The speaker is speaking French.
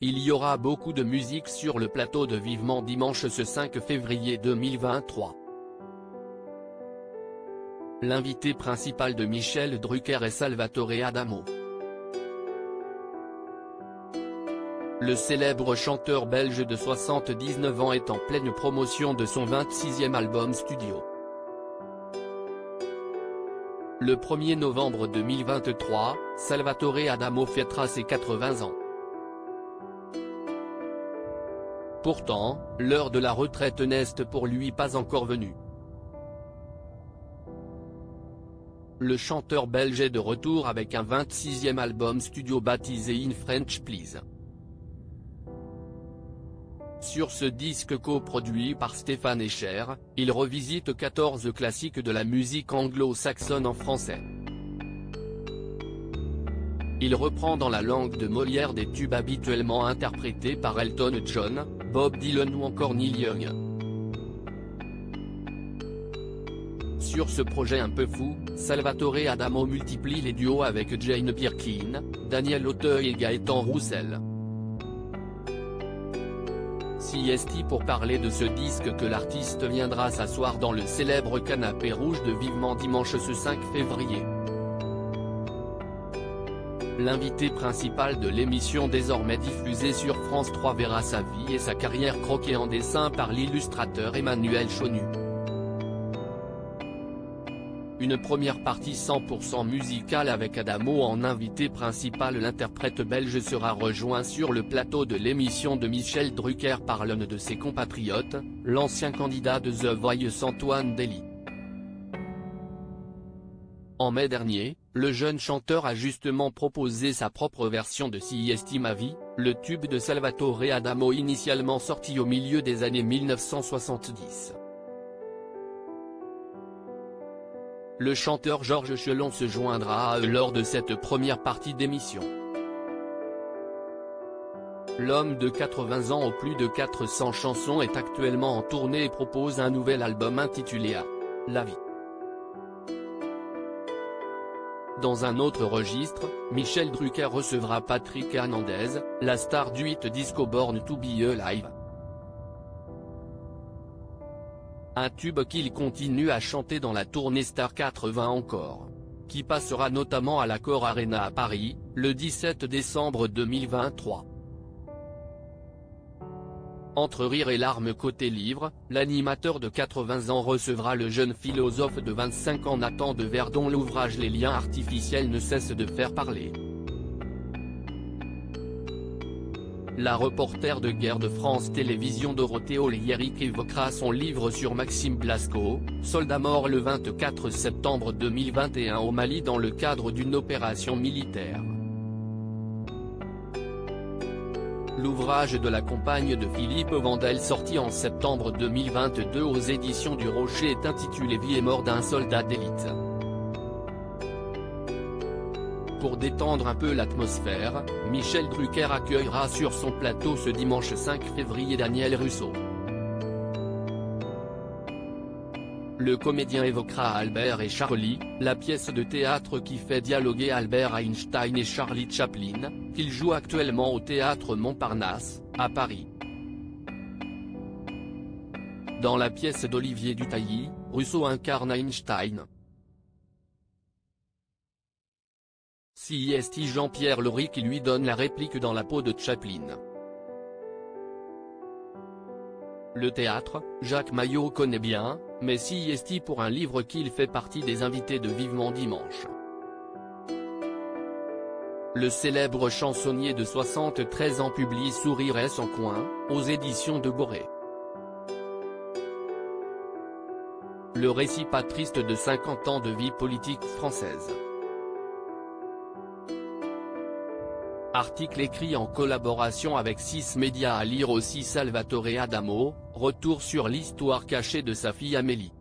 il y aura beaucoup de musique sur le plateau de Vivement Dimanche ce 5 février 2023. L'invité principal de Michel Drucker est Salvatore Adamo. Le célèbre chanteur belge de 79 ans est en pleine promotion de son 26e album studio. Le 1er novembre 2023, Salvatore Adamo fêtera ses 80 ans. Pourtant, l'heure de la retraite n'est pour lui pas encore venue. Le chanteur belge est de retour avec un 26e album studio baptisé In French Please. Sur ce disque coproduit par Stéphane Escher, il revisite 14 classiques de la musique anglo-saxonne en français. Il reprend dans la langue de Molière des tubes habituellement interprétés par Elton John, Bob Dylan ou encore Neil Young. Sur ce projet un peu fou, Salvatore Adamo multiplie les duos avec Jane Birkin, Daniel Auteuil et Gaëtan Roussel. CST pour parler de ce disque que l'artiste viendra s'asseoir dans le célèbre canapé rouge de Vivement Dimanche ce 5 février. L'invité principal de l'émission désormais diffusée sur France 3 verra sa vie et sa carrière croquée en dessin par l'illustrateur Emmanuel Chonu. Une première partie 100% musicale avec Adamo en invité principal. L'interprète belge sera rejoint sur le plateau de l'émission de Michel Drucker par l'un de ses compatriotes, l'ancien candidat de The Voice Antoine Dely. En mai dernier, le jeune chanteur a justement proposé sa propre version de CST Ma Vie, le tube de Salvatore Adamo initialement sorti au milieu des années 1970. Le chanteur Georges Chelon se joindra à eux lors de cette première partie d'émission. L'homme de 80 ans aux plus de 400 chansons est actuellement en tournée et propose un nouvel album intitulé A La Vie. Dans un autre registre, Michel Drucker recevra Patrick Hernandez, la star du hit disco Born to Be Alive. Un tube qu'il continue à chanter dans la tournée Star 80 encore, qui passera notamment à l'Accor Arena à Paris, le 17 décembre 2023. Entre rire et larmes côté livre, l'animateur de 80 ans recevra le jeune philosophe de 25 ans Nathan Dever dont l'ouvrage Les liens artificiels ne cesse de faire parler. La reporter de guerre de France Télévisions Dorothée Oliéric évoquera son livre sur Maxime Blasco, soldat mort le 24 septembre 2021 au Mali dans le cadre d'une opération militaire. L'ouvrage de la compagne de Philippe Vandel sorti en septembre 2022 aux éditions du Rocher est intitulé Vie et mort d'un soldat d'élite. Pour détendre un peu l'atmosphère, Michel Drucker accueillera sur son plateau ce dimanche 5 février Daniel Russo. Le comédien évoquera Albert et Charlie, la pièce de théâtre qui fait dialoguer Albert Einstein et Charlie Chaplin, qu'il joue actuellement au théâtre Montparnasse, à Paris. Dans la pièce d'Olivier Dutailly, Russo incarne Einstein. CST Jean-Pierre Laury qui lui donne la réplique dans la peau de Chaplin. Le théâtre, Jacques Maillot connaît bien, mais CST pour un livre qu'il fait partie des invités de Vivement Dimanche. Le célèbre chansonnier de 73 ans publie Sourire et son coin, aux éditions de Boré. Le récit pas triste de 50 ans de vie politique française. Article écrit en collaboration avec 6 médias à lire aussi Salvatore Adamo, retour sur l'histoire cachée de sa fille Amélie.